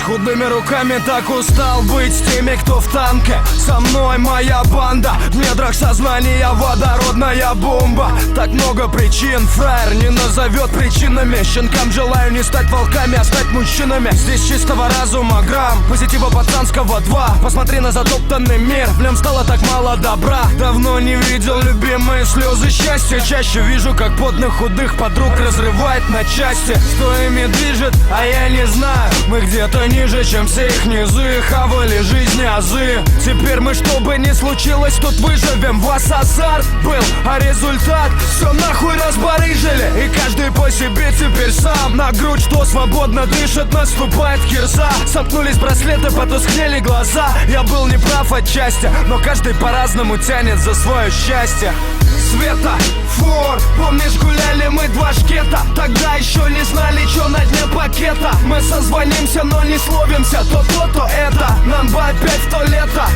Худыми руками так устал быть с теми, кто в танке. Со мной моя банда, в недрах сознания водородная бомба. Так много причин, фраер не назовет причинами. Щенкам желаю не стать волками, а стать мужчинами. Здесь чистого разума грамм, позитива пацанского 2. Посмотри на затоптанный мир, в нем стало так мало добра. Давно не видел любимые слезы счастья. Чаще вижу, как потных худых подруг разрывает на части. Что ими движет, а я не знаю. Мы где-то ниже, чем все их низы. Хавали жизни азы. Теперь мы, что бы ни случилось, тут выживем. Вас азарт был, а результат все нахуй разбарыжили. И каждый по себе теперь сам. На грудь, что свободно дышит, наступает кирза. Сомкнулись браслеты, потускнели глаза. Я был неправ отчасти, но каждый по-разному тянет за свое счастье. Света, фор, помнишь, гуляли мы два шкета. Тогда еще не знали, что на дне пакета. Мы созвонимся, но не словимся. То это, нам бы опять в то лето.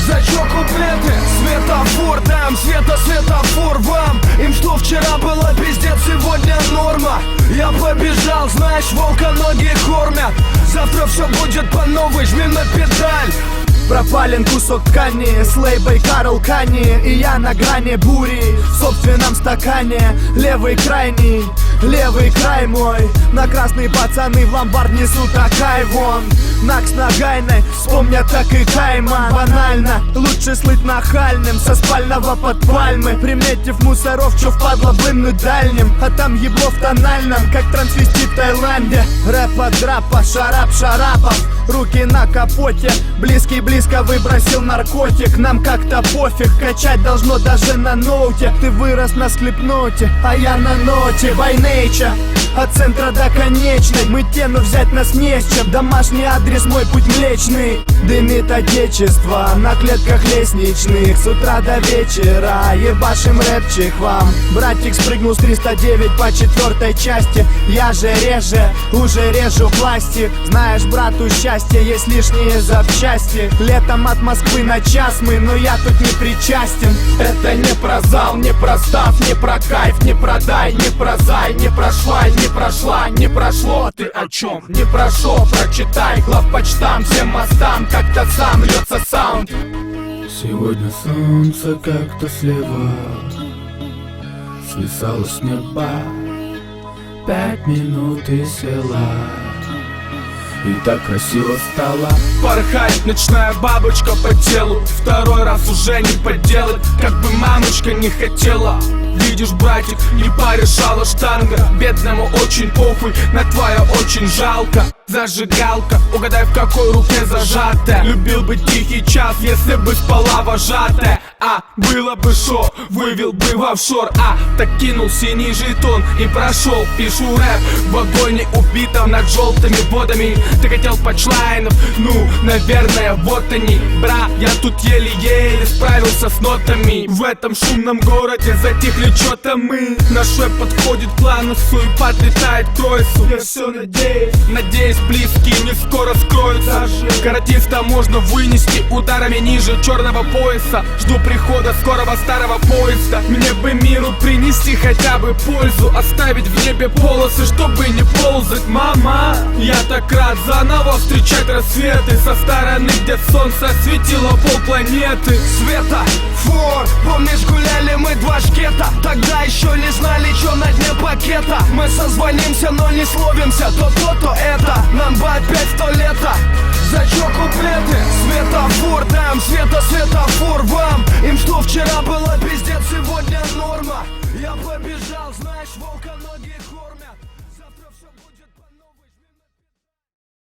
За чё куплеты? Светофор, там света, светофор вам. Им что вчера было пиздец, сегодня норма. Я побежал, знаешь, волка ноги кормят. Завтра все будет по новой, жми на педаль. Пропален кусок ткани с лейбой Карл Кани. И я на грани бури в собственном стакане. Левый крайний, левый край мой. На красные пацаны в ломбард несут акай вон. Накс нагайной, вспомнят так и Кайман. Банально, лучше слыть нахальным со спального под пальмы. Приметив мусоров, чё впадло блымнуть дальним. А там ебло в тональном, как трансвестит в Таиланде. Рэпа, драпа, шарап, шарапов. Руки на капоте, близко выбросил наркотик. Нам как-то пофиг, качать должно даже на ноуте. Ты вырос на склепноте, а я на ноте. By nature, от центра до конечной. Мы тену взять нас не с чем. Домашний адрес, мой путь млечный. Дымит отечество на клетках лестничных. С утра до вечера ебашим рэпчик вам. Братик спрыгнул с 309 по 4 части. Я же реже, уже режу пластик. Знаешь, брату счастье, есть лишние запчасти. Летом от Москвы на час мы, но я тут не причастен. Это не про зал, не про став, не про кайф, не продай, не про зай, не прошла, не прошла, не прошло. Ты о чем? Не прошел, прочитай главпочтам, всем мостам, как-то сам льется саунд. Сегодня солнце как-то слева свисало с неба. 5 минут и села. И так красиво стало. Порхает ночная бабочка по телу. Второй раз уже не поделать, как бы мамочка не хотела. Видишь, братик, не порешала штанга. Бедному очень похуй, на твое очень жалко. Зажигалка, угадай, в какой руке зажатая. Любил бы тихий час, если бы спала вожатая. А, было бы шо, вывел бы в офшор. А, так кинул синий жетон и прошел. Пишу рэп в вагоне убитом над желтыми водами. Ты хотел панчлайнов, ну, наверное, вот они. Бра, я тут еле-еле справился с нотами. В этом шумном городе затихли чё-то мы. Наш рэп подходит к плану, суепад летает к Тройсу. Я все надеюсь, близкие не скоро скроются. Каратиста можно вынести ударами ниже черного пояса. Жду прихода скорого старого поезда. Мне бы миру принести хотя бы пользу. Оставить в небе полосы, чтобы не ползать. Мама, я так рад заново встречать рассветы со стороны, где солнце осветило полпланеты. Света, фор, помнишь, гуляли мы два шкета. Тогда еще не знали, что на дне пакета. Мы созвонимся, но не словимся. То это, нам бы опять в то лето. За чё куплеты? Светофор, там света, светофор вам. Им что вчера было пиздец, сегодня норма. Я побежал, знаешь, волка ноги.